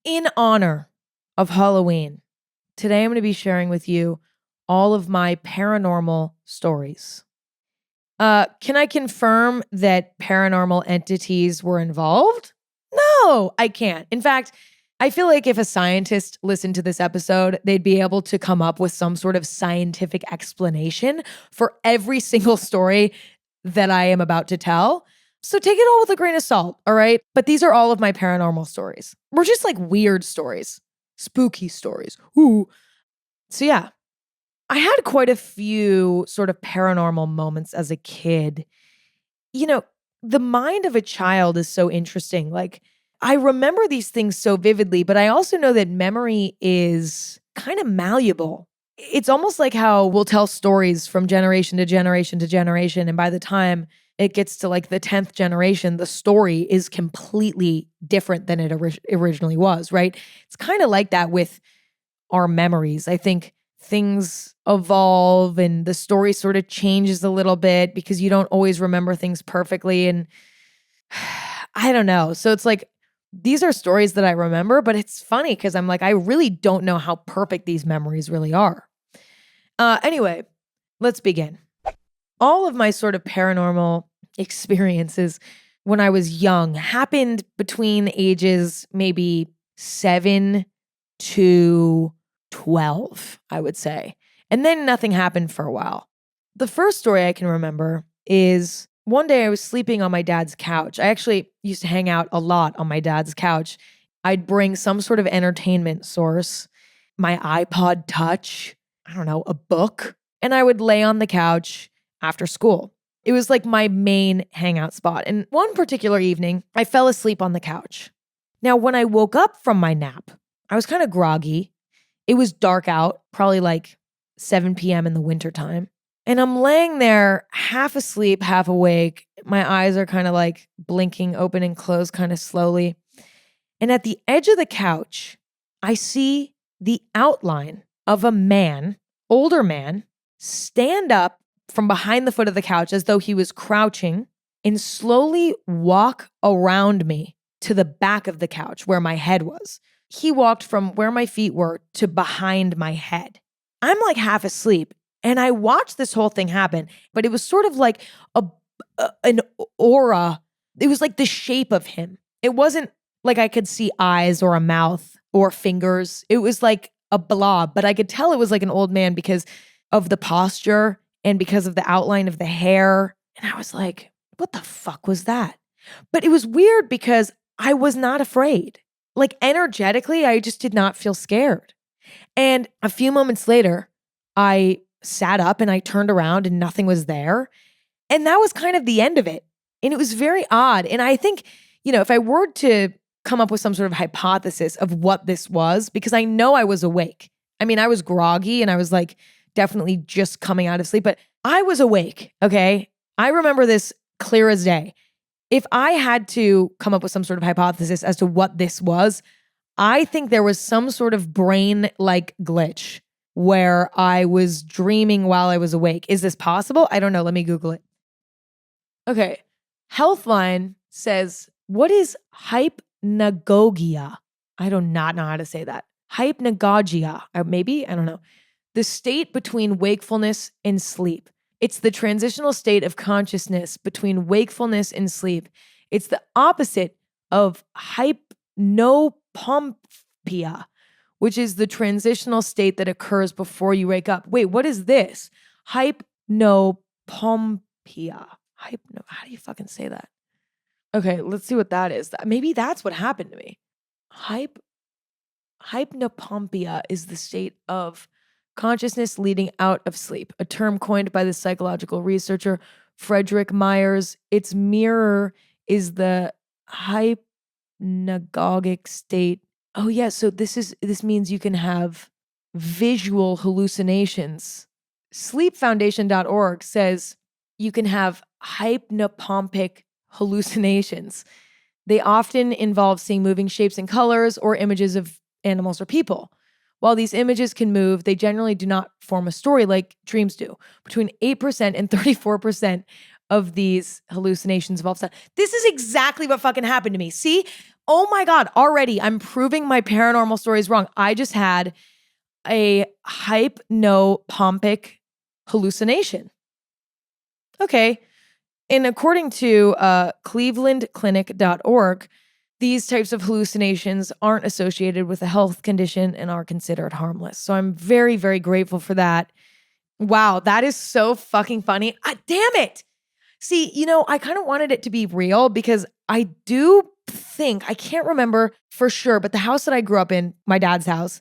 In honor of Halloween, today I'm going to be sharing with you all of my paranormal stories. Can I confirm that paranormal entities were involved? No, I can't. In fact, I feel like if a scientist listened to this episode, they'd be able to come up with some sort of scientific explanation for every single story that I am about to tell. So take it all with a grain of salt, all right? But these are all of my paranormal stories. We're just like weird stories, spooky stories. Ooh. So yeah, I had quite a few sort of paranormal moments as a kid. You know, the mind of a child is so interesting. Like, I remember these things so vividly, but I also know that memory is kind of malleable. It's almost like how we'll tell stories from generation to generation to generation. And by the time it gets to like the 10th generation, the story is completely different than it originally was, right? It's kind of like that with our memories. I think things evolve and the story sort of changes a little bit because you don't always remember things perfectly. And I don't know. So it's like, these are stories that I remember, but it's funny because I'm like, I really don't know how perfect these memories really are. Anyway, let's begin. All of my sort of paranormal experiences when I was young happened between ages maybe 7 to 12, I would say. And then nothing happened for a while. The first story I can remember is one day I was sleeping on my dad's couch. I actually used to hang out a lot on my dad's couch. I'd bring some sort of entertainment source, my iPod Touch, I don't know, a book, and I would lay on the couch after school. It was like my main hangout spot. And one particular evening, I fell asleep on the couch. Now, when I woke up from my nap, I was kind of groggy. It was dark out, probably like 7 p.m. in the wintertime. And I'm laying there half asleep, half awake. My eyes are kind of like blinking open and closed kind of slowly. And at the edge of the couch, I see the outline of a man, older man, stand up from behind the foot of the couch as though he was crouching and slowly walk around me to the back of the couch where my head was. He walked from where my feet were to behind my head. I'm like half asleep and I watched this whole thing happen, but it was sort of like an aura. It was like the shape of him. It wasn't like I could see eyes or a mouth or fingers. It was like a blob, but I could tell it was like an old man because of the posture and because of the outline of the hair. And I was like, what the fuck was that? But it was weird because I was not afraid. Like energetically, I just did not feel scared. And a few moments later, I sat up and I turned around and nothing was there. And that was kind of the end of it. And it was very odd. And I think, if I were to come up with some sort of hypothesis of what this was, because I know I was awake. I mean, I was groggy and I was like definitely just coming out of sleep, but I was awake. Okay. I remember this clear as day. If I had to come up with some sort of hypothesis as to what this was, I think there was some sort of brain-like glitch where I was dreaming while I was awake. Is this possible? I don't know. Let me Google it. Okay. Healthline says, what is hypnagogia? I do not know how to say that. Hypnagogia, or maybe, I don't know. The state between wakefulness and sleep. It's the transitional state of consciousness between wakefulness and sleep. It's the opposite of hypnopompia, which is the transitional state that occurs before you wake up. Wait, what is this? Hypnopompia. How do you fucking say that? Okay, let's see what that is. Maybe that's what happened to me. Hypnopompia is the state of consciousness leading out of sleep, a term coined by the psychological researcher Frederick Myers. Its mirror is the hypnagogic state. Oh yeah, so this means you can have visual hallucinations. Sleepfoundation.org says you can have hypnopompic hallucinations. They often involve seeing moving shapes and colors or images of animals or people. While these images can move, they generally do not form a story like dreams do. Between 8% and 34% of these hallucinations of all of a sudden. This is exactly what fucking happened to me. See? Oh my God, already I'm proving my paranormal stories wrong. I just had a hypnopompic hallucination. Okay. And according to clevelandclinic.org, these types of hallucinations aren't associated with a health condition and are considered harmless. So I'm very, very grateful for that. Wow, that is so fucking funny. Damn it. See, I kind of wanted it to be real because I do think, I can't remember for sure, but the house that I grew up in, my dad's house,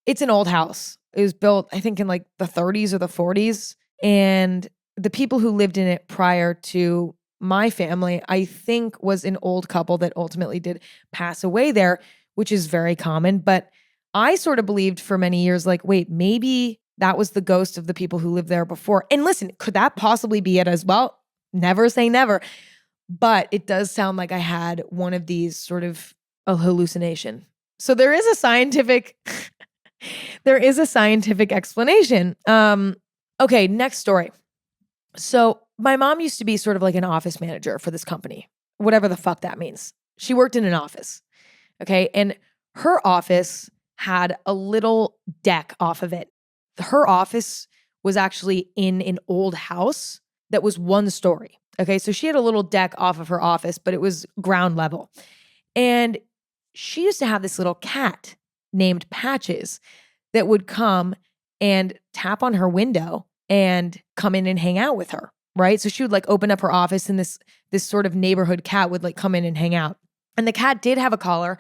it's an old house. It was built, I think, in like the 30s or the 40s. And the people who lived in it prior to my family, I think, was an old couple that ultimately did pass away there, which is very common. But I sort of believed for many years, like, wait, maybe that was the ghost of the people who lived there before. And listen, could that possibly be it as well? Never say never. But it does sound like I had one of these sort of a hallucination. So there is a scientific explanation. Okay, next story. So my mom used to be sort of like an office manager for this company, whatever the fuck that means. She worked in an office. Okay. And her office had a little deck off of it. Her office was actually in an old house that was one story. Okay. So she had a little deck off of her office, but it was ground level. And she used to have this little cat named Patches that would come and tap on her window and come in and hang out with her, right? So she would like open up her office and this sort of neighborhood cat would like come in and hang out. And the cat did have a collar.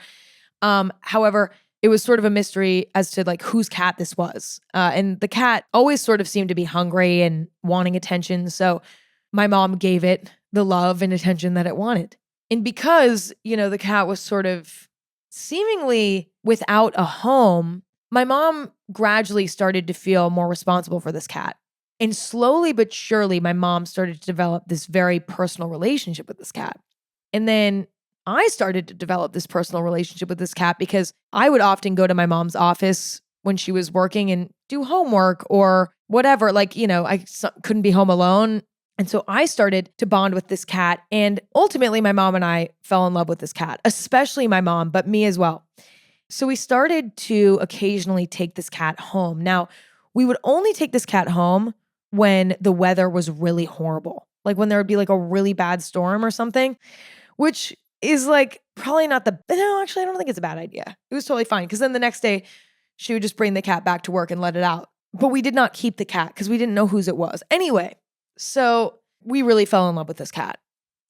However, it was sort of a mystery as to like whose cat this was. And the cat always sort of seemed to be hungry and wanting attention. So my mom gave it the love and attention that it wanted. And because, the cat was sort of seemingly without a home, my mom gradually started to feel more responsible for this cat. And slowly but surely, my mom started to develop this very personal relationship with this cat. And then I started to develop this personal relationship with this cat because I would often go to my mom's office when she was working and do homework or whatever. Like, couldn't be home alone. And so I started to bond with this cat. And ultimately, my mom and I fell in love with this cat, especially my mom, but me as well. So we started to occasionally take this cat home. Now, we would only take this cat home when the weather was really horrible, like when there would be like a really bad storm or something, which is like probably not no, actually, I don't think it's a bad idea. It was totally fine because then the next day she would just bring the cat back to work and let it out. But we did not keep the cat because we didn't know whose it was. Anyway, so we really fell in love with this cat.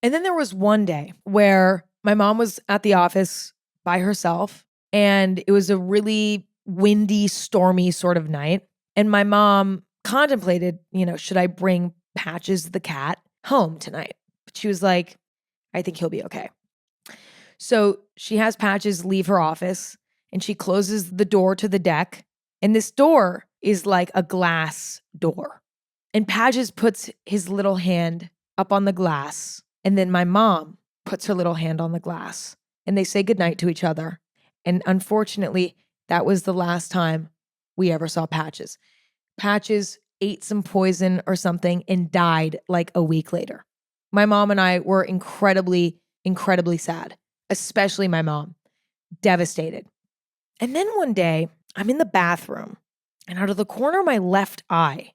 And then there was one day where my mom was at the office by herself and it was a really windy, stormy sort of night. And my mom contemplated, should I bring Patches the cat home tonight? But she was like, I think he'll be okay. So she has Patches leave her office and she closes the door to the deck. And this door is like a glass door. And Patches puts his little hand up on the glass. And then my mom puts her little hand on the glass. And they say goodnight to each other. And unfortunately, that was the last time we ever saw Patches. Patches ate some poison or something and died like a week later. My mom and I were incredibly, incredibly sad, especially my mom, devastated. And then one day, I'm in the bathroom and out of the corner of my left eye,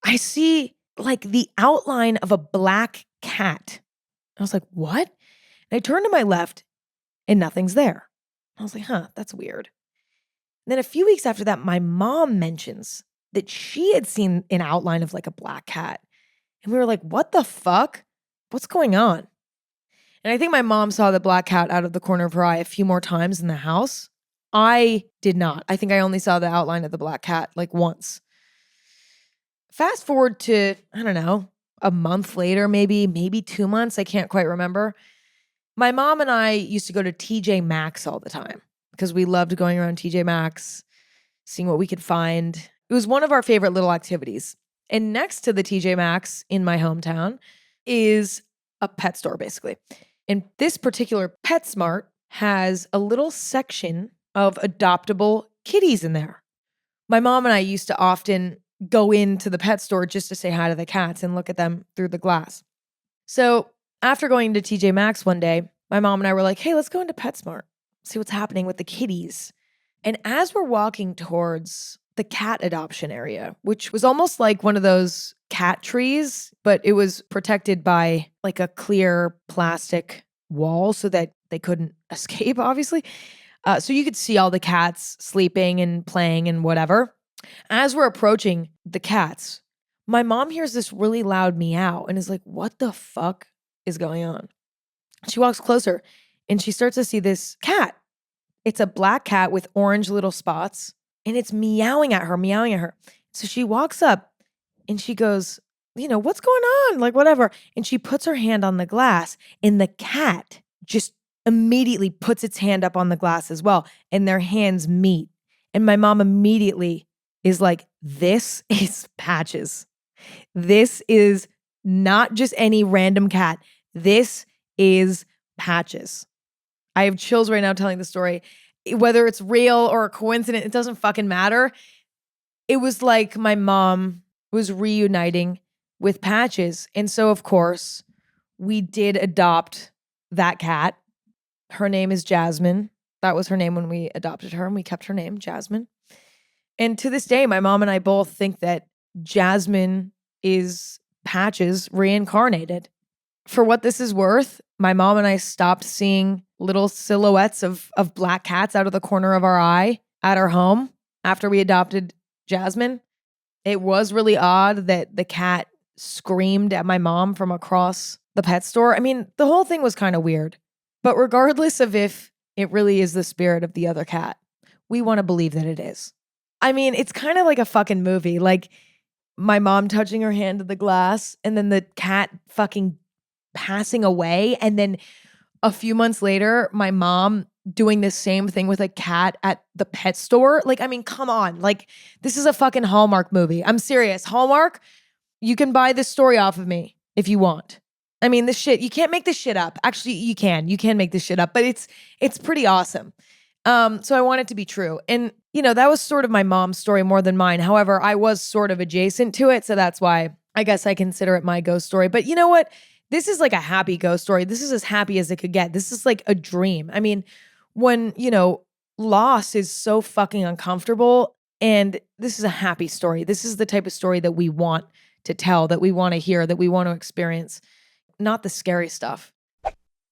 I see like the outline of a black cat. I was like, what? And I turned to my left and nothing's there. I was like, that's weird. And then a few weeks after that, my mom mentions that she had seen an outline of like a black cat. And we were like, what the fuck? What's going on? And I think my mom saw the black cat out of the corner of her eye a few more times in the house. I did not. I think I only saw the outline of the black cat like once. Fast forward to, I don't know, a month later, maybe 2 months. I can't quite remember. My mom and I used to go to TJ Maxx all the time because we loved going around TJ Maxx, seeing what we could find. It was one of our favorite little activities. And next to the TJ Maxx in my hometown is a pet store, basically. And this particular PetSmart has a little section of adoptable kitties in there. My mom and I used to often go into the pet store just to say hi to the cats and look at them through the glass. So after going to TJ Maxx one day, my mom and I were like, hey, let's go into PetSmart, see what's happening with the kitties. And as we're walking towards the cat adoption area, which was almost like one of those cat trees, but it was protected by like a clear plastic wall so that they couldn't escape, obviously. So you could see all the cats sleeping and playing and whatever. As we're approaching the cats, my mom hears this really loud meow and is like, what the fuck is going on? She walks closer and she starts to see this cat. It's a black cat with orange little spots and it's meowing at her, meowing at her. So she walks up and she goes, what's going on? Like, whatever. And she puts her hand on the glass and the cat just immediately puts its hand up on the glass as well. And their hands meet. And my mom immediately is like, this is Patches. This is not just any random cat. This is Patches. I have chills right now telling the story. Whether it's real or a coincidence, it doesn't fucking matter. It was like my mom was reuniting with Patches. And so, of course, we did adopt that cat. Her name is Jasmine. That was her name when we adopted her, and we kept her name, Jasmine. And to this day, my mom and I both think that Jasmine is Patches reincarnated. For what this is worth, my mom and I stopped seeing little silhouettes of black cats out of the corner of our eye at our home after we adopted Jasmine. It was really odd that the cat screamed at my mom from across the pet store. I mean, the whole thing was kind of weird. But regardless of if it really is the spirit of the other cat, we want to believe that it is. I mean, it's kind of like a fucking movie. Like my mom touching her hand to the glass and then the cat fucking passing away. And then a few months later, my mom doing the same thing with a cat at the pet store. Like, I mean, come on. Like, this is a fucking Hallmark movie. I'm serious. Hallmark, you can buy this story off of me if you want. I mean, this shit, you can't make this shit up. Actually, you can. You can make this shit up, but it's pretty awesome. So I want it to be true. And, that was sort of my mom's story more than mine. However, I was sort of adjacent to it. So that's why I guess I consider it my ghost story. But you know what? This is like a happy ghost story. This is as happy as it could get. This is like a dream. I mean, when, loss is so fucking uncomfortable, and this is a happy story. This is the type of story that we want to tell, that we want to hear, that we want to experience, not the scary stuff.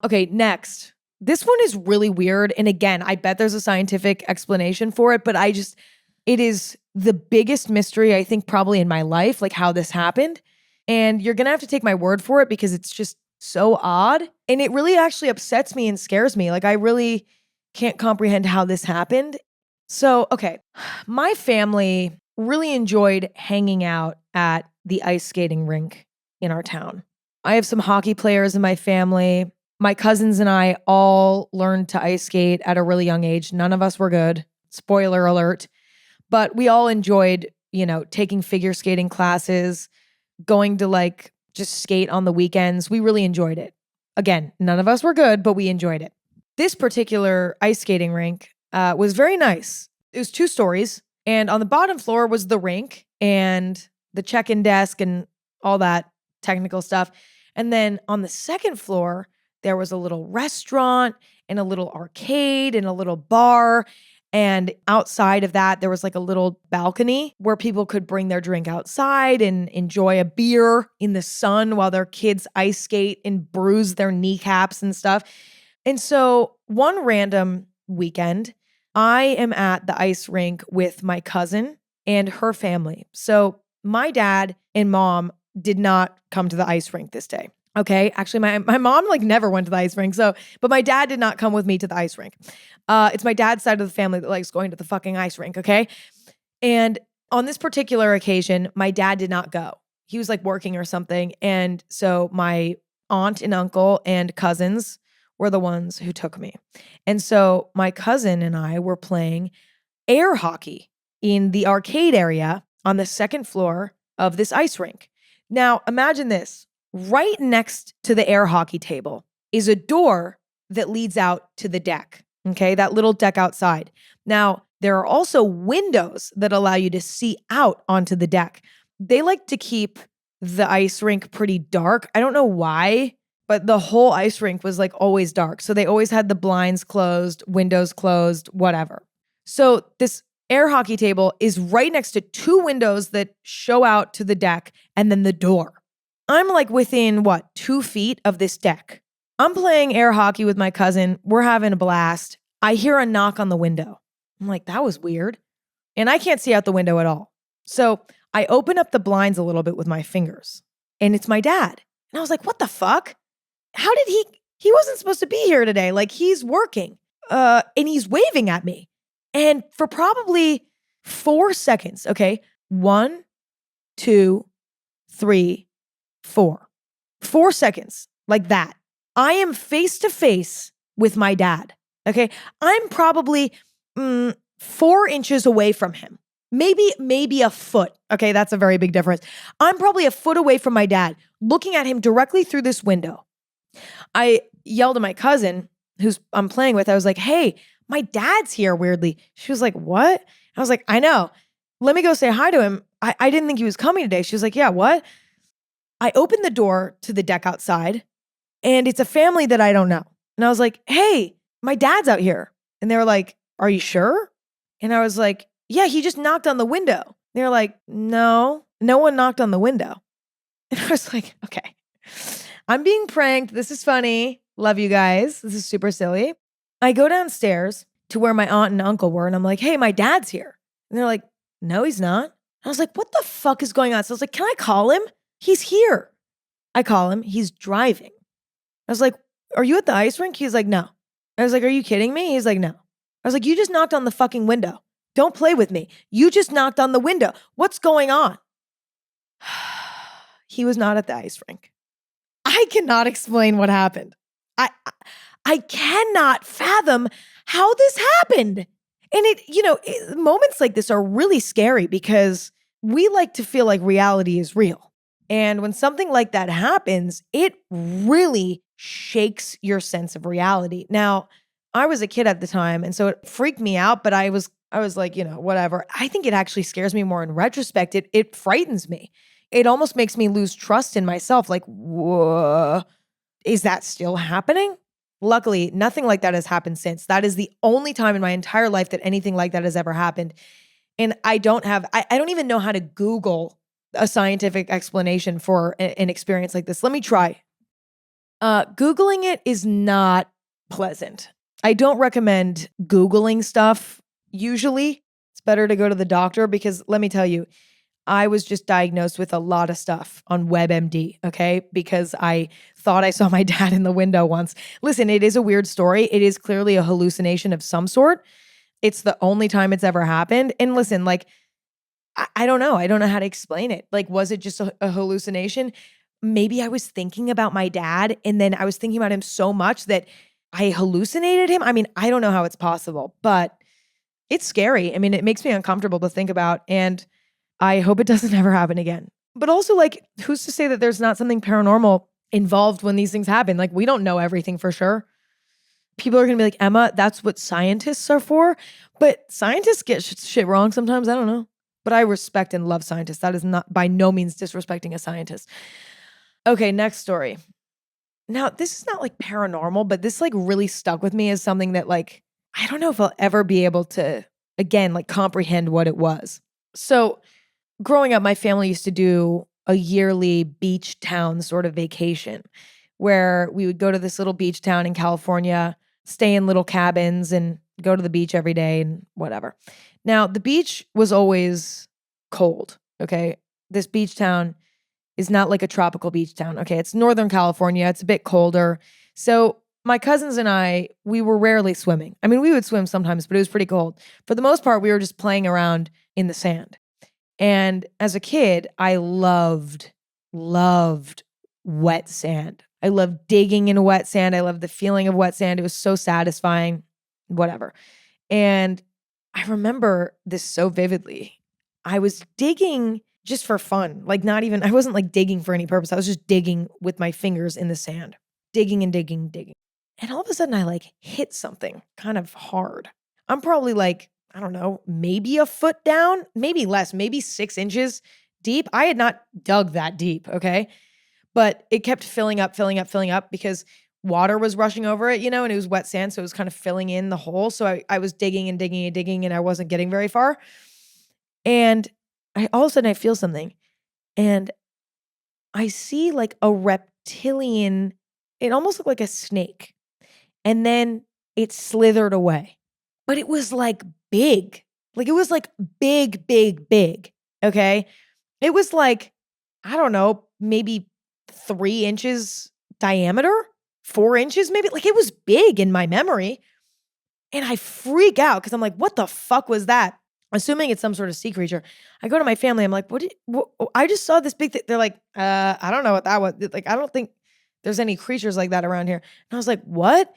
Okay, next. This one is really weird. And again, I bet there's a scientific explanation for it, but it is the biggest mystery, I think, probably in my life, like how this happened. And you're going to have to take my word for it because it's just so odd. And it really actually upsets me and scares me. Like, I really can't comprehend how this happened. So, okay, my family really enjoyed hanging out at the ice skating rink in our town. I have some hockey players in my family. My cousins and I all learned to ice skate at a really young age. None of us were good. Spoiler alert. But we all enjoyed, taking figure skating classes, going to like just skate on the weekends. We really enjoyed it. Again, none of us were good, but we enjoyed it. This particular ice skating rink was very nice. It was 2 stories, and on the bottom floor was the rink and the check-in desk and all that technical stuff. And then on the second floor, there was a little restaurant and a little arcade and a little bar. And outside of that, there was like a little balcony where people could bring their drink outside and enjoy a beer in the sun while their kids ice skate and bruise their kneecaps and stuff. And so one random weekend, I am at the ice rink with my cousin and her family. So my dad and mom did not come to the ice rink this day. Okay. Actually, my mom like never went to the ice rink. But my dad did not come with me to the ice rink. It's my dad's side of the family that likes going to the fucking ice rink. Okay. And on this particular occasion, my dad did not go. He was like working or something. And so my aunt and uncle and cousins were the ones who took me. And so my cousin and I were playing air hockey in the arcade area on the second floor of this ice rink. Now, imagine this. Right next to the air hockey table is a door that leads out to the deck, okay? That little deck outside. Now, there are also windows that allow you to see out onto the deck. They like to keep the ice rink pretty dark. I don't know why, but the whole ice rink was like always dark. So they always had the blinds closed, windows closed, whatever. So this air hockey table is right next to two windows that show out to the deck and then the door. I'm like within 2 feet of this deck. I'm playing air hockey with my cousin. We're having a blast. I hear a knock on the window. I'm like, that was weird. And I can't see out the window at all. So I open up the blinds a little bit with my fingers and it's my dad. And I was like, what the fuck? How did he wasn't supposed to be here today. Like he's working. And he's waving at me. And for probably 4 seconds, okay? 1, 2, 3, 4. 4 seconds, like that. I am face to face with my dad, okay? I'm probably 4 inches away from him. Maybe a foot. Okay, that's a very big difference. I'm probably a foot away from my dad, looking at him directly through this window. I yelled at my cousin, I'm playing with. I was like, hey, my dad's here weirdly. She was like, what? I was like, I know. Let me go say hi to him. I didn't think he was coming today. She was like, yeah, what? I opened the door to the deck outside and it's a family that I don't know. And I was like, hey, my dad's out here. And they were like, are you sure? And I was like, yeah, he just knocked on the window. They're like, no one knocked on the window. And I was like, okay, I'm being pranked. This is funny. Love you guys. This is super silly. I go downstairs to where my aunt and uncle were. And I'm like, hey, my dad's here. And they're like, no, he's not. I was like, what the fuck is going on? So I was like, can I call him? He's here. I call him. He's driving. I was like, are you at the ice rink? He's like, no. I was like, are you kidding me? He's like, no. I was like, you just knocked on the fucking window. Don't play with me. You just knocked on the window. What's going on? He was not at the ice rink. I cannot explain what happened. I cannot fathom how this happened. And moments like this are really scary because we like to feel like reality is real. And when something like that happens, it really shakes your sense of reality. Now, I was a kid at the time, and so it freaked me out, but I was like, whatever. I think it actually scares me more in retrospect. It frightens me. It almost makes me lose trust in myself. Like, whoa, is that still happening? Luckily, nothing like that has happened since. That is the only time in my entire life that anything like that has ever happened. And I don't even know how to Google a scientific explanation for an experience like this. Let me try. Googling it is not pleasant. I don't recommend Googling stuff. Usually, it's better to go to the doctor because let me tell you, I was just diagnosed with a lot of stuff on WebMD, okay? Because I thought I saw my dad in the window once. Listen, it is a weird story. It is clearly a hallucination of some sort. It's the only time it's ever happened. And listen, like, I don't know. I don't know how to explain it. Like, was it just a hallucination? Maybe I was thinking about my dad and then I was thinking about him so much that I hallucinated him. I mean, I don't know how it's possible, but it's scary. I mean, it makes me uncomfortable to think about. And I hope it doesn't ever happen again. But also, like, who's to say that there's not something paranormal involved when these things happen? Like, we don't know everything for sure. People are going to be like, Emma, that's what scientists are for. But scientists get shit wrong sometimes. I don't know. But I respect and love scientists. That is not by no means disrespecting a scientist. Okay, next story. Now, this is not like paranormal, but this like really stuck with me as something that like, I don't know if I'll ever be able to, again, like comprehend what it was. So growing up, my family used to do a yearly beach town sort of vacation where we would go to this little beach town in California, stay in little cabins and go to the beach every day and whatever. Now, the beach was always cold, okay? This beach town is not like a tropical beach town, okay? It's Northern California. It's a bit colder. So my cousins and I, we were rarely swimming. I mean, we would swim sometimes, but it was pretty cold. For the most part, we were just playing around in the sand. And as a kid, I loved wet sand. I loved digging in wet sand. I loved the feeling of wet sand. It was so satisfying, whatever. And I remember this so vividly. I was digging just for fun. Like I wasn't like digging for any purpose. I was just digging with my fingers in the sand, digging and digging, digging. And all of a sudden I like hit something kind of hard. I'm probably like, I don't know, maybe a foot down, maybe less, maybe 6 inches deep. I had not dug that deep, okay? But it kept filling up, filling up, filling up because water was rushing over it, and it was wet sand. So it was kind of filling in the hole. So I was digging and digging and digging and I wasn't getting very far. And all of a sudden I feel something and I see like a reptilian, it almost looked like a snake. And then it slithered away. But it was like big. Like it was like big, big, big. Okay. It was like, I don't know, maybe 3 inches diameter, 4 inches, maybe. Like it was big in my memory. And I freak out because I'm like, what the fuck was that? Assuming it's some sort of sea creature. I go to my family. I'm like, I just saw this big thing. They're like, I don't know what that was. Like, I don't think there's any creatures like that around here. And I was like, what?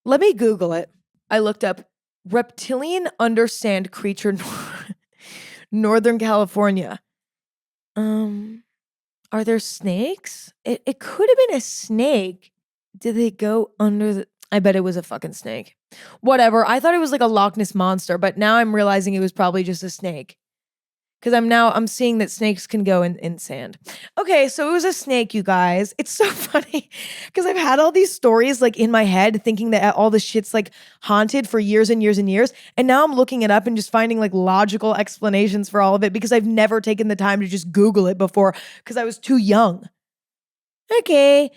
Let me Google it. I looked up reptilian undersand creature, Northern California. Are there snakes? It could have been a snake. Did they go under the... I bet it was a fucking snake. Whatever. I thought it was like a Loch Ness monster, but now I'm realizing it was probably just a snake. Because I'm seeing that snakes can go in sand. Okay, so it was a snake, you guys. It's so funny because I've had all these stories like in my head thinking that all this shit's like haunted for years and years and years. And now I'm looking it up and just finding like logical explanations for all of it because I've never taken the time to just Google it before because I was too young. Okay.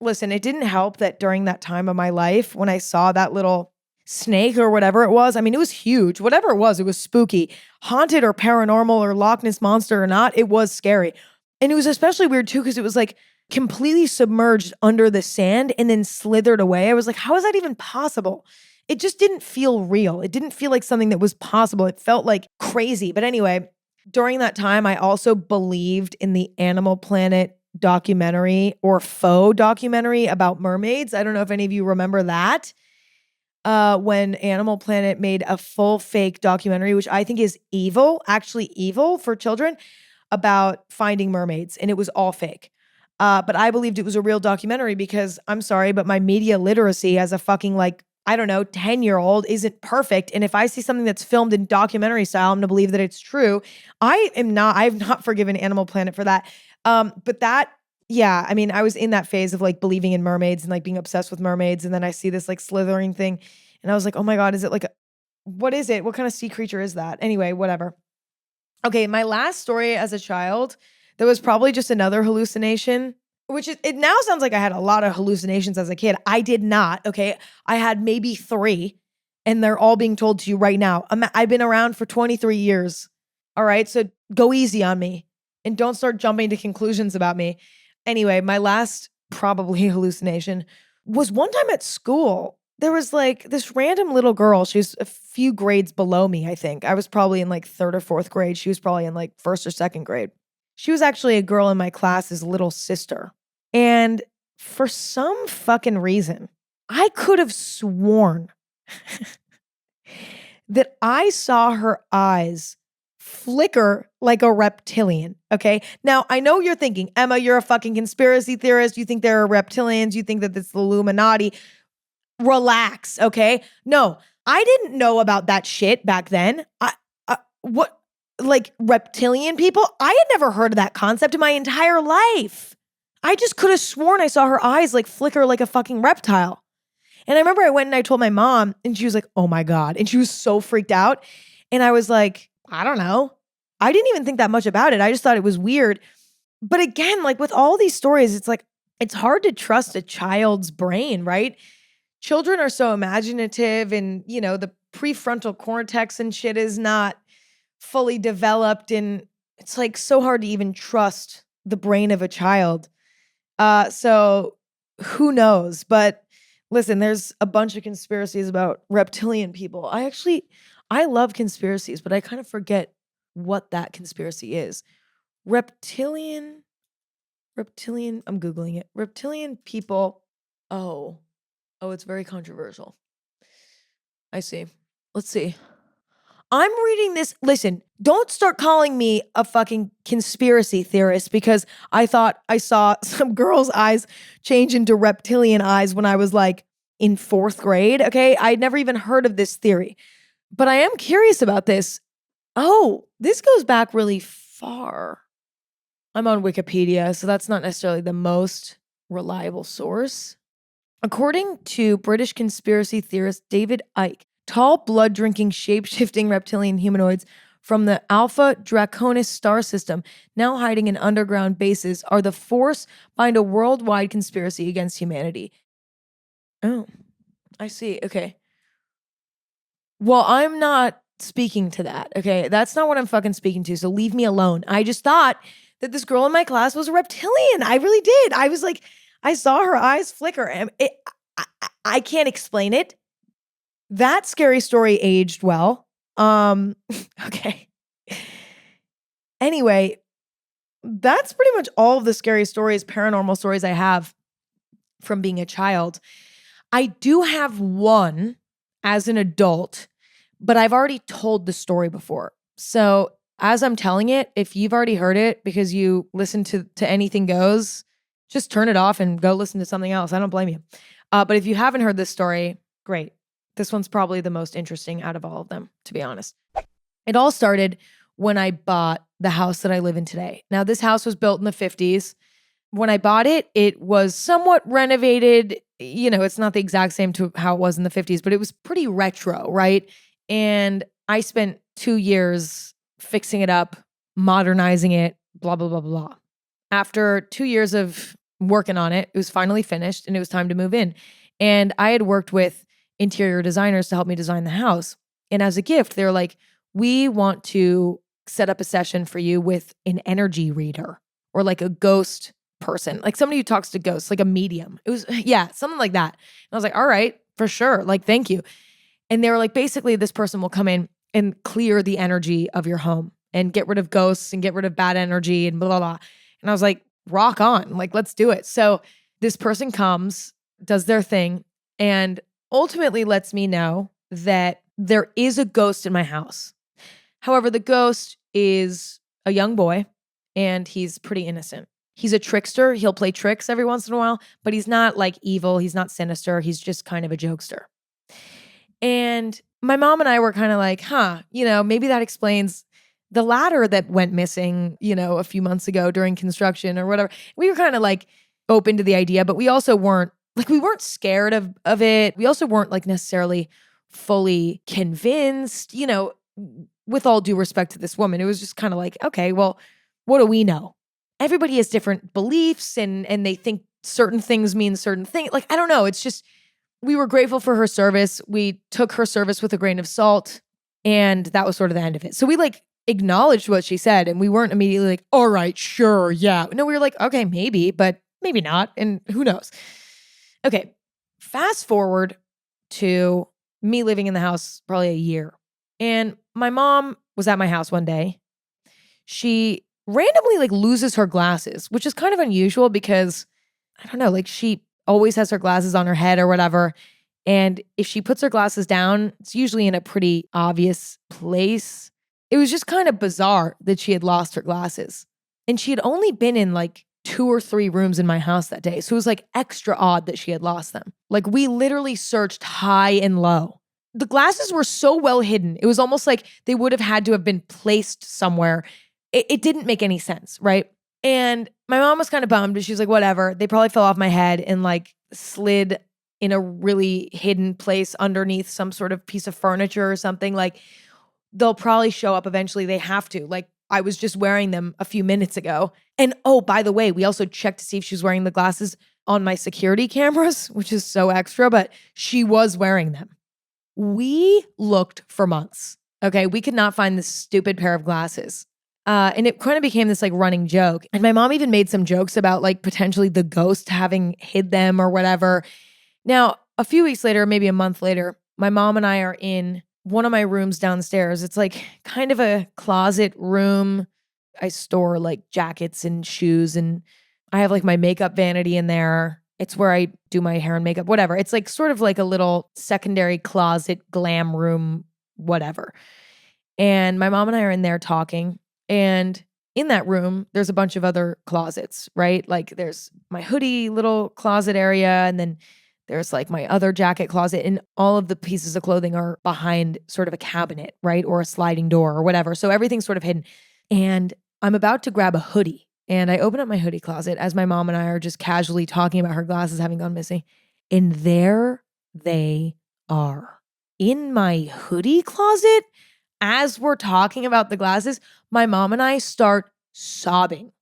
Listen, it didn't help that during that time of my life when I saw that little snake or whatever it was, I mean, it was huge. Whatever it was spooky. Haunted or paranormal or Loch Ness monster or not, it was scary. And it was especially weird too because it was like completely submerged under the sand and then slithered away. I was like, how is that even possible? It just didn't feel real. It didn't feel like something that was possible. It felt like crazy. But anyway, during that time, I also believed in the Animal Planet documentary or faux documentary about mermaids. I don't know if any of you remember that. When Animal Planet made a full fake documentary, which I think is evil, actually evil for children, about finding mermaids, and it was all fake. But I believed it was a real documentary because I'm sorry, but my media literacy as a fucking like, I don't know, 10-year-old isn't perfect. And if I see something that's filmed in documentary style, I'm gonna believe that it's true. I've not forgiven Animal Planet for that. But that, yeah, I mean, I was in that phase of like believing in mermaids and like being obsessed with mermaids. And then I see this like slithering thing. And I was like, oh my God, is it like what is it? What kind of sea creature is that? Anyway, whatever. Okay, my last story as a child, there was probably just another hallucination, which it now sounds like I had a lot of hallucinations as a kid. I did not, okay? I had maybe 3, and they're all being told to you right now. I've been around for 23 years, all right? So go easy on me, and don't start jumping to conclusions about me. Anyway, my last probably hallucination was one time at school. There was like this random little girl. She was a few grades below me, I think. I was probably in like 3rd or 4th grade. She was probably in like 1st or 2nd grade. She was actually a girl in my class's little sister. And for some fucking reason, I could have sworn that I saw her eyes flicker like a reptilian. Okay. Now, I know you're thinking, Emma, you're a fucking conspiracy theorist. You think there are reptilians. You think that it's the Illuminati. Relax. Okay. No, I didn't know about that shit back then. What, like reptilian people? I had never heard of that concept in my entire life. I just could have sworn I saw her eyes like flicker like a fucking reptile. And I remember I went and I told my mom and she was like, oh my God. And she was so freaked out. And I was like, I don't know. I didn't even think that much about it. I just thought it was weird. But again, like with all these stories, it's like, it's hard to trust a child's brain, right? Children are so imaginative and, the prefrontal cortex and shit is not fully developed. And it's like so hard to even trust the brain of a child. So who knows? But listen, there's a bunch of conspiracies about reptilian people. I love conspiracies, but I kind of forget what that conspiracy is. Reptilian, I'm Googling it. Reptilian people. Oh, it's very controversial. I see. Let's see. I'm reading this. Listen, don't start calling me a fucking conspiracy theorist because I thought I saw some girl's eyes change into reptilian eyes when I was like in 4th grade. Okay. I'd never even heard of this theory, but I am curious about this. Oh, this goes back really far. I'm on Wikipedia, so that's not necessarily the most reliable source. According to British conspiracy theorist David Icke, tall, blood-drinking, shape-shifting reptilian humanoids from the Alpha Draconis star system, now hiding in underground bases, are the force behind a worldwide conspiracy against humanity. Oh, I see. Okay. Well, I'm not speaking to that. Okay. That's not what I'm fucking speaking to. So leave me alone. I just thought that this girl in my class was a reptilian. I really did. I was like, I saw her eyes flicker. And I can't explain it. That scary story aged well. Okay. Anyway, that's pretty much all of the scary stories, paranormal stories I have from being a child. I do have one as an adult, but I've already told the story before. So as I'm telling it, if you've already heard it because you listen to Anything Goes, just turn it off and go listen to something else. I don't blame you. But if you haven't heard this story, great. This one's probably the most interesting out of all of them, to be honest. It all started when I bought the house that I live in today. Now, this house was built in the 50s. When I bought it, it was somewhat renovated. You know, it's not the exact same to how it was in the 50s, but it was pretty retro, right? And I spent 2 years fixing it up, modernizing it, blah, blah, blah, blah. After 2 years of working on it, it was finally finished and it was time to move in. And I had worked with interior designers to help me design the house. And as a gift, they were like, we want to set up a session for you with an energy reader or like a ghost person, like somebody who talks to ghosts, like a medium. It was, yeah, something like that. And I was like, all right, for sure. Like, thank you. And they were like, basically, this person will come in and clear the energy of your home and get rid of ghosts and get rid of bad energy and blah, blah, blah. And I was like, rock on, like, let's do it. So this person comes, does their thing, and ultimately lets me know that there is a ghost in my house. However, the ghost is a young boy and he's pretty innocent. He's a trickster. He'll play tricks every once in a while, but he's not like evil. He's not sinister. He's just kind of a jokester. And my mom and I were kind of like, maybe that explains the ladder that went missing, a few months ago during construction or whatever. We were kind of like open to the idea, but we also weren't scared of it. We also weren't like necessarily fully convinced, with all due respect to this woman. It was just kind of like, okay, well, what do we know? Everybody has different beliefs and they think certain things mean certain things. Like, I don't know. It's just, we were grateful for her service. We took her service with a grain of salt and that was sort of the end of it. So we like acknowledged what she said and we weren't immediately like, all right, sure, yeah. No, we were like, okay, maybe, but maybe not. And who knows? Okay, fast forward to me living in the house probably a year. And my mom was at my house one day. She randomly like loses her glasses, which is kind of unusual because I don't know, like she always has her glasses on her head or whatever. And if she puts her glasses down, it's usually in a pretty obvious place. It was just kind of bizarre that she had lost her glasses. And she had only been in like 2 or 3 rooms in my house that day. So it was like extra odd that she had lost them. Like we literally searched high and low. The glasses were so well hidden. It was almost like they would have had to have been placed somewhere. It didn't make any sense, right? And my mom was kind of bummed, but she was like, whatever. They probably fell off my head and like slid in a really hidden place underneath some sort of piece of furniture or something. Like they'll probably show up eventually. They have to. Like I was just wearing them a few minutes ago. And oh, by the way, we also checked to see if she was wearing the glasses on my security cameras, which is so extra, but she was wearing them. We looked for months. Okay. We could not find this stupid pair of glasses. And it kind of became this like running joke. And my mom even made some jokes about like potentially the ghost having hid them or whatever. Now, a few weeks later, maybe a month later, my mom and I are in one of my rooms downstairs. It's like kind of a closet room. I store like jackets and shoes and I have like my makeup vanity in there. It's where I do my hair and makeup, whatever. It's like sort of like a little secondary closet, glam room, whatever. And my mom and I are in there talking. And in that room, there's a bunch of other closets, right? Like there's my hoodie little closet area. And then there's like my other jacket closet. And all of the pieces of clothing are behind sort of a cabinet, right? Or a sliding door or whatever. So everything's sort of hidden. And I'm about to grab a hoodie and I open up my hoodie closet as my mom and I are just casually talking about her glasses having gone missing. And there they are in my hoodie closet. As we're talking about the glasses, my mom and I start sobbing,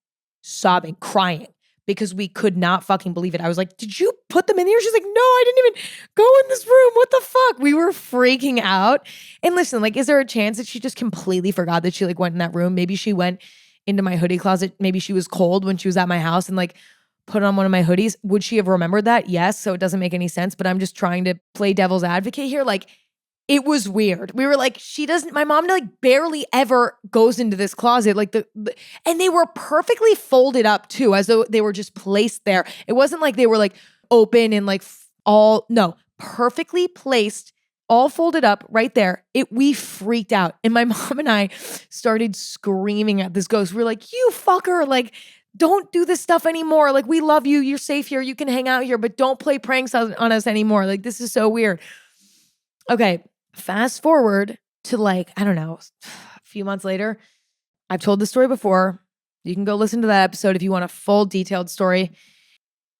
crying because we could not fucking believe it. I was like, did you put them in here? She's like, no, I didn't even go in this room. What the fuck? We were freaking out. And listen, like, is there a chance that she just completely forgot that she like went in that room? Maybe she went into my hoodie closet. Maybe she was cold when she was at my house and like put on one of my hoodies. Would she have remembered that? Yes. So it doesn't make any sense, but I'm just trying to play devil's advocate here. Like, it was weird. We were like, my mom like barely ever goes into this closet. Like and they were perfectly folded up too, as though they were just placed there. It wasn't like they were like open and like no, perfectly placed, all folded up right there. We freaked out. And my mom and I started screaming at this ghost. We're like, you fucker, like, don't do this stuff anymore. Like, we love you. You're safe here. You can hang out here, but don't play pranks on us anymore. Like, this is so weird. Okay. Fast forward to like, I don't know, a few months later. I've told this story before. You can go listen to that episode if you want a full detailed story.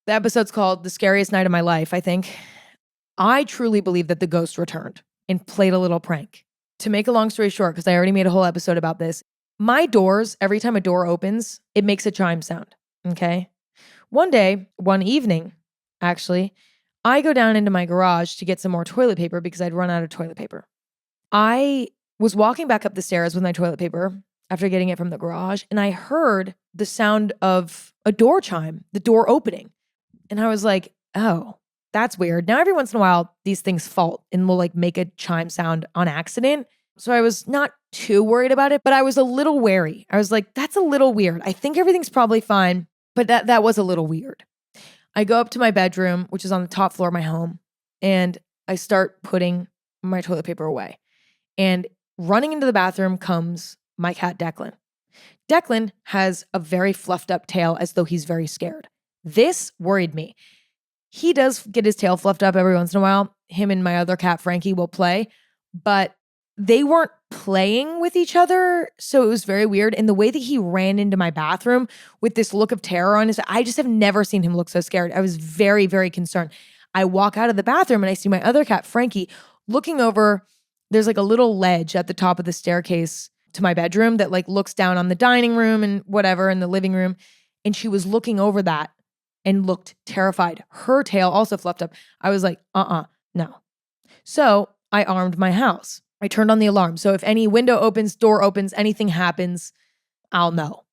The episode's called The Scariest Night of My Life, I think. I truly believe that the ghost returned and played a little prank. To make a long story short, because I already made a whole episode about this, my doors, every time a door opens, it makes a chime sound, okay? One evening, actually, I go down into my garage to get some more toilet paper because I'd run out of toilet paper. I was walking back up the stairs with my toilet paper after getting it from the garage, and I heard the sound of a door chime, the door opening. And I was like, oh, that's weird. Now, every once in a while, these things fault and will like make a chime sound on accident. So I was not too worried about it, but I was a little wary. I was like, that's a little weird. I think everything's probably fine, but that was a little weird. I go up to my bedroom, which is on the top floor of my home, and I start putting my toilet paper away. And running into the bathroom comes my cat, Declan. Declan has a very fluffed up tail as though he's very scared. This worried me. He does get his tail fluffed up every once in a while. Him and my other cat, Frankie, will play, but they weren't playing with each other. So it was very weird. And the way that he ran into my bathroom with this look of terror on his face, I just have never seen him look so scared. I was very, very concerned. I walk out of the bathroom and I see my other cat, Frankie, looking over. There's like a little ledge at the top of the staircase to my bedroom that like looks down on the dining room and whatever in the living room. And she was looking over that and looked terrified. Her tail also fluffed up. I was like, no. So I armed my house. I turned on the alarm. So if any window opens, door opens, anything happens, I'll know.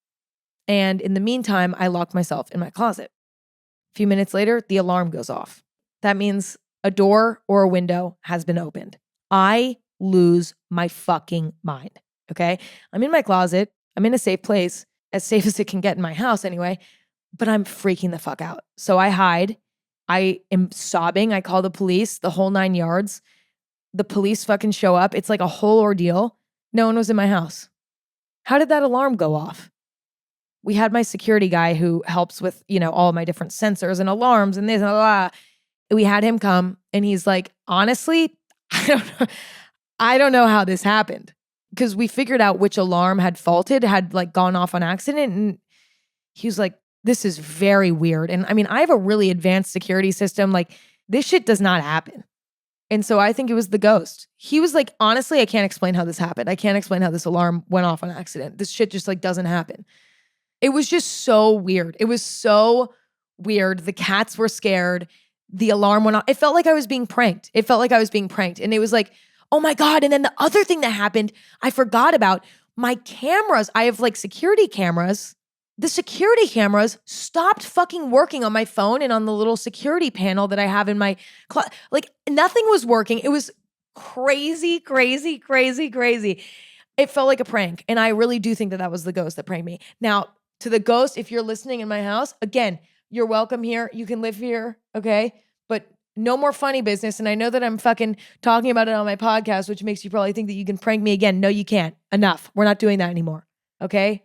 And in the meantime, I locked myself in my closet. A few minutes later, the alarm goes off. That means a door or a window has been opened. I lose my fucking mind. Okay? I'm in my closet. I'm in a safe place, as safe as it can get in my house anyway, but I'm freaking the fuck out. So I hide. I am sobbing. I call the police, the whole 9 yards. The police fucking show up. It's like a whole ordeal. No one was in my house. How did that alarm go off? We had my security guy who helps with, all my different sensors and alarms and this and blah. We had him come and he's like, honestly, I don't know how this happened. Because we figured out which alarm had faulted, had like gone off on accident. And he was like, this is very weird. And I mean, I have a really advanced security system. Like, this shit does not happen. And so I think it was the ghost. He was like, honestly, I can't explain how this happened. I can't explain how this alarm went off on accident. This shit just like doesn't happen. It was just so weird. It was so weird. The cats were scared. The alarm went off. It felt like I was being pranked. And it was like, oh my God. And then the other thing that happened, I forgot about my cameras. I have like security cameras. The security cameras stopped fucking working on my phone and on the little security panel that I have in my like nothing was working. It was crazy. It felt like a prank. And I really do think that was the ghost that pranked me. Now, to the ghost, if you're listening in my house, again, you're welcome here. You can live here, okay? But no more funny business. And I know that I'm fucking talking about it on my podcast, which makes you probably think that you can prank me again. No, you can't. Enough. We're not doing that anymore, okay?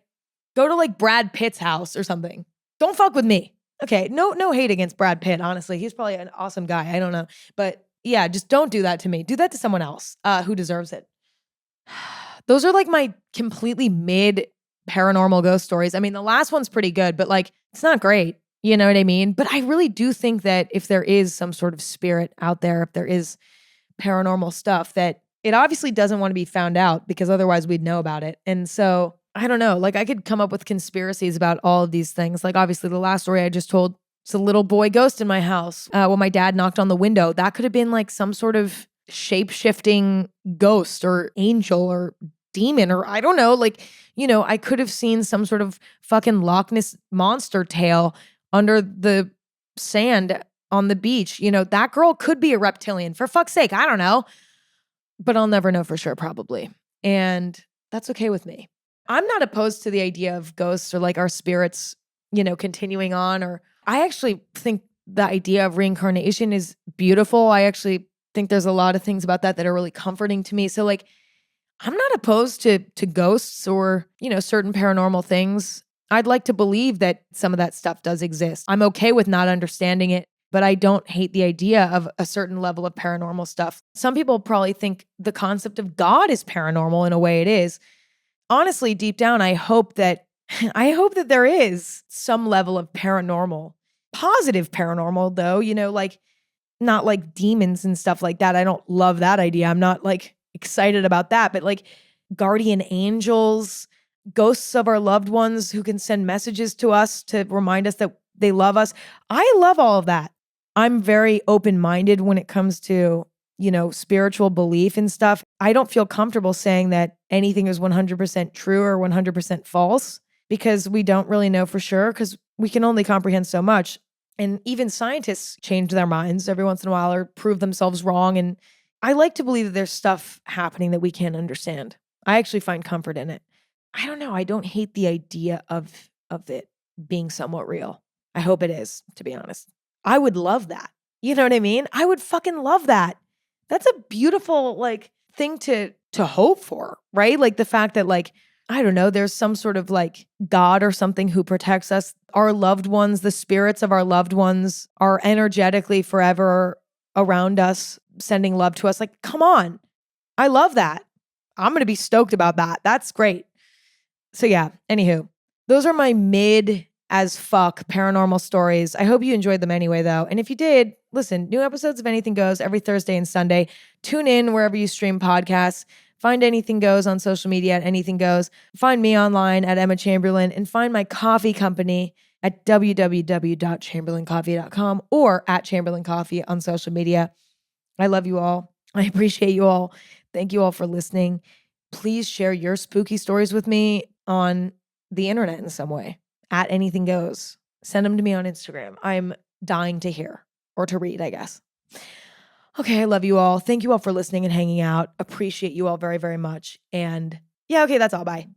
Go to like Brad Pitt's house or something. Don't fuck with me. Okay, no hate against Brad Pitt, honestly. He's probably an awesome guy. I don't know. But yeah, just don't do that to me. Do that to someone else who deserves it. Those are like my completely mid paranormal ghost stories. I mean, the last one's pretty good, but like, it's not great. You know what I mean? But I really do think that if there is some sort of spirit out there, if there is paranormal stuff, that it obviously doesn't want to be found out because otherwise we'd know about it. And so I don't know, like I could come up with conspiracies about all of these things. Like obviously the last story I just told, it's a little boy ghost in my house. When my dad knocked on the window, that could have been like some sort of shape-shifting ghost or angel or demon, or I don't know, like, I could have seen some sort of fucking Loch Ness monster tail under the sand on the beach. That girl could be a reptilian, for fuck's sake. I don't know, but I'll never know for sure, probably. And that's okay with me. I'm not opposed to the idea of ghosts or like our spirits, continuing on. Or I actually think the idea of reincarnation is beautiful. I actually think there's a lot of things about that that are really comforting to me. So like, I'm not opposed to ghosts or, certain paranormal things. I'd like to believe that some of that stuff does exist. I'm okay with not understanding it, but I don't hate the idea of a certain level of paranormal stuff. Some people probably think the concept of God is paranormal in a way it is. Honestly, deep down, I hope that there is some level of paranormal, positive paranormal though, like not like demons and stuff like that. I don't love that idea. I'm not like excited about that, but like guardian angels, ghosts of our loved ones who can send messages to us to remind us that they love us. I love all of that. I'm very open-minded when it comes to, spiritual belief and stuff. I don't feel comfortable saying that anything is 100% true or 100% false because we don't really know for sure because we can only comprehend so much. And even scientists change their minds every once in a while or prove themselves wrong. And I like to believe that there's stuff happening that we can't understand. I actually find comfort in it. I don't know. I don't hate the idea of it being somewhat real. I hope it is, to be honest. I would love that. You know what I mean? I would fucking love that. That's a beautiful like thing to hope for, right? Like the fact that like, I don't know, there's some sort of like God or something who protects us. Our loved ones, the spirits of our loved ones are energetically forever around us, sending love to us. Like, come on. I love that. I'm going to be stoked about that. That's great. So yeah, anywho, those are my mid as fuck paranormal stories. I hope you enjoyed them anyway, though. And if you did, listen, new episodes of Anything Goes every Thursday and Sunday. Tune in wherever you stream podcasts. Find Anything Goes on social media at Anything Goes. Find me online at Emma Chamberlain and find my coffee company at www.chamberlaincoffee.com or at Chamberlain Coffee on social media. I love you all. I appreciate you all. Thank you all for listening. Please share your spooky stories with me on the internet in some way. At Anything Goes. Send them to me on Instagram. I'm dying to hear or to read, I guess. Okay, I love you all. Thank you all for listening and hanging out. Appreciate you all very, very much. And yeah, okay, that's all. Bye.